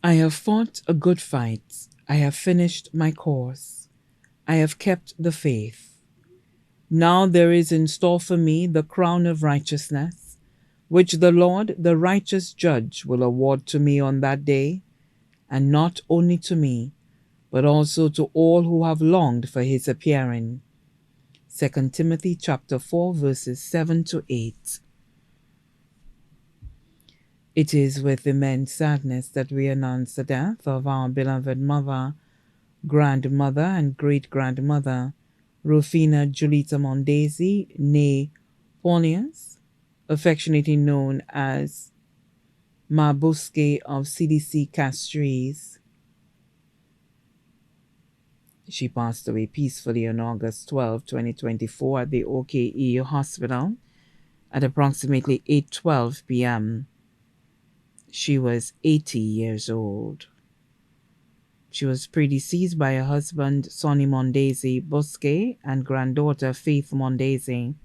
I have fought a good fight. I have finished my course. I have kept the faith. Now there is in store for me the crown of righteousness, which the Lord, the righteous judge, will award to me on that day, and not only to me, but also to all who have longed for his appearing. 2 Timothy chapter 4, verses 7 to 8. It is with immense sadness that we announce the death of our beloved mother, grandmother, and great-grandmother, Rufina Julita Mondesir, née Paulius, affectionately known as Ma Busque of CDC Castries. She passed away peacefully on August 12, 2024 at the OKE Hospital at approximately 8:12 p.m. She was 80 years old. She was predeceased by her husband, Sonny Mondesir Busque, and granddaughter, Faith Mondesir.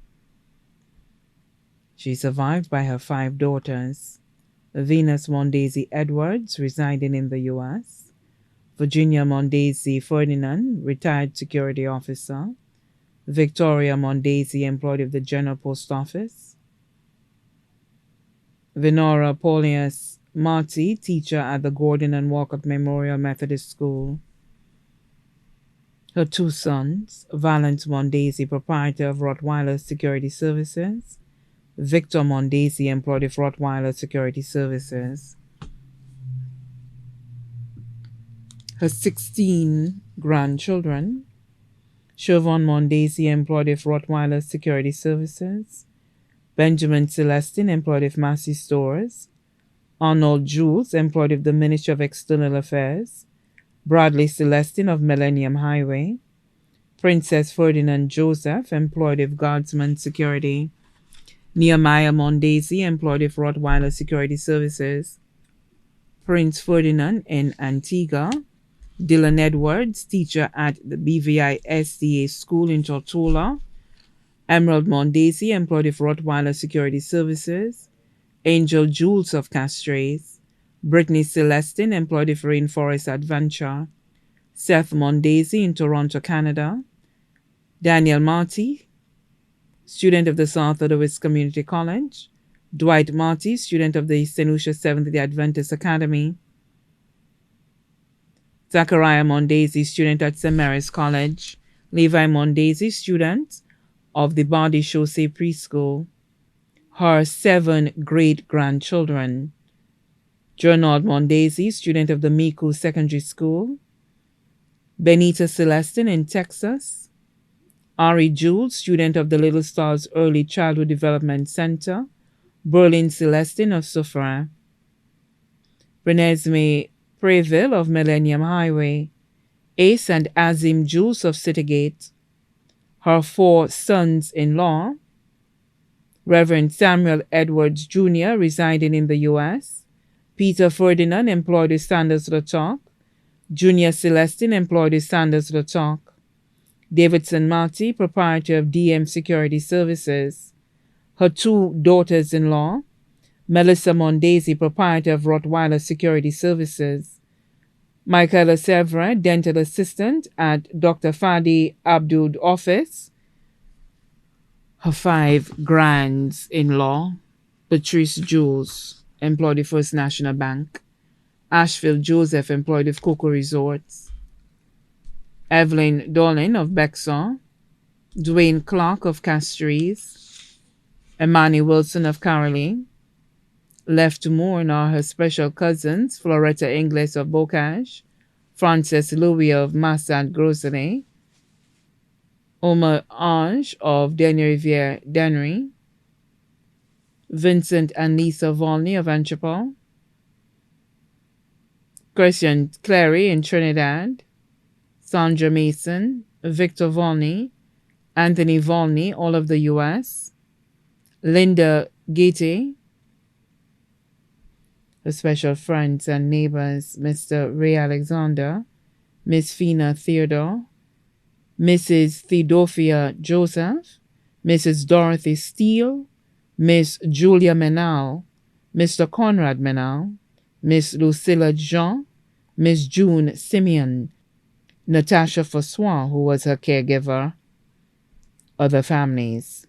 She is survived by her 5 daughters, Venus Mondesir Edwards, residing in the U.S., Virginia Mondesir Ferdinand, retired security officer, Victoria Mondesir, employed of the General Post Office, Venora Paulius Marty, teacher at the Gordon and Walcott Memorial Methodist School. Her 2 sons, Valence Mondesir, proprietor of Rottweiler Security Services, Victor Mondesir, employed of Rottweiler Security Services. Her 16 grandchildren, Siobhan Mondesir, employed of Rottweiler Security Services, Benjamin Celestin, employed of Massey Stores, Arnold Jules, employed of the Ministry of External Affairs, Bradley Celestin of Millennium Highway, Princess Ferdinand Joseph, employed of Guardsman Security, Nehemiah Mondesir, employed of Rottweiler Security Services, Prince Ferdinand in Antigua, Dylan Edwards, teacher at the BVI SDA School in Tortola, Emerald Mondesir, employed of Rottweiler Security Services, Angel Jules of Castries, Brittany Celestin, employed of Rainforest Adventure, Seth Mondesir in Toronto, Canada, Daniel Marty, student of the South Ottawa Community College, Dwight Marty, student of the St. Lucia Seventh-day Adventist Academy, Zachariah Mondesir, student at St. Mary's College, Levi Mondesir, student of the Body Chaussee Preschool, her 7 great-grandchildren, Gernald Mondesir, student of the Miku Secondary School, Benita Celestin in Texas, Ari Jules, student of the Little Stars Early Childhood Development Center, Berlin Celestin of Soufrière, Renesmee Preville of Millennium Highway, Ace and Azim Jules of Citygate, her 4 sons-in-law, Reverend Samuel Edwards Jr., residing in the U.S., Peter Ferdinand, employed with Sanders LaTalk, Junior Celestin, employed with Sanders LaTalk, Davidson Marty, proprietor of DM Security Services, her 2 daughters-in-law, Melissa Mondesir, proprietor of Rottweiler Security Services, Michaela Severin, dental assistant at Dr. Fadi Abdul's office, her 5 grands-in-law, Patrice Jules, employed with First National Bank, Asheville Joseph, employed with Coco Resorts, Evelyn Dolan of Bexar, Dwayne Clark of Castries, Imani Wilson of Caroline. Left to mourn are her special cousins, Floretta Ingles of Bocage, Frances Louis of Massad Grosenet, Omar Ange of Denriviere Dennery, Vincent and Lisa Volney of Antropol, Christian Clary in Trinidad, Sandra Mason, Victor Volney, Anthony Volney, all of the U.S., Linda Gate, her special friends and neighbors, Mr. Ray Alexander, Miss Fina Theodore, Mrs. Theodophia Joseph, Mrs. Dorothy Steele, Miss Julia Menal, Mr. Conrad Menal, Miss Lucilla Jean, Miss June Simeon, Natasha Fossois, who was her caregiver, other families.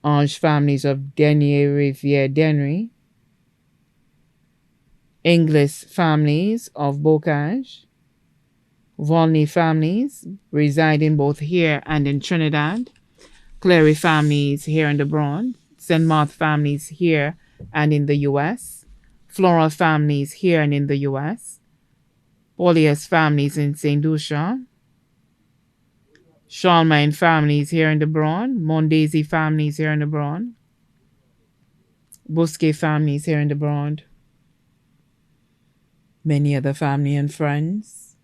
Ange families of Denier Riviere Denry, Inglis families of Bocage, Volney families residing both here and in Trinidad, Clary families here in the Bronx, St. Martha families here and in the U.S., Floral families here and in the U.S., Paulius families in St. Lucia, Charlemagne families here in the Bronx, Mondesir families here in the Bronx, Bosque families here in the Bronx, many other family and friends.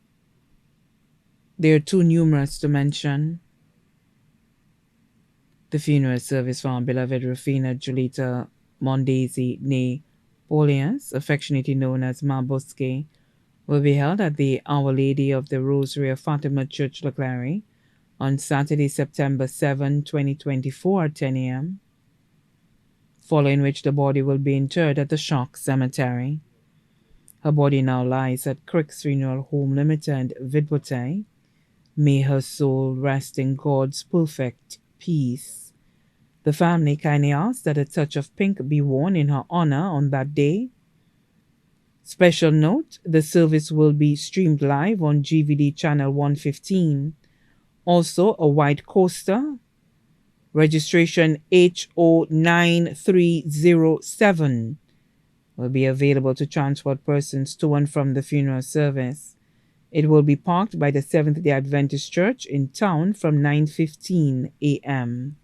They are too numerous to mention. The funeral service for our beloved Rufina Julita Mondesir née Paulius, affectionately known as Ma Bosque, will be held at the Our Lady of the Rosary of Fatima Church, Leclerc, on Saturday, September 7, 2024 at 10 a.m., following which the body will be interred at the Shock Cemetery. Her body now lies at Crick's Funeral Home Limited, Vidbote. May her soul rest in God's perfect peace. The family kindly asks that a touch of pink be worn in her honor on that day. Special note, the service will be streamed live on GVD channel 115. Also, a white coaster, registration HO9307, will be available to transport persons to and from the funeral service. It will be parked by the Seventh-day Adventist Church in town from 9:15 a.m.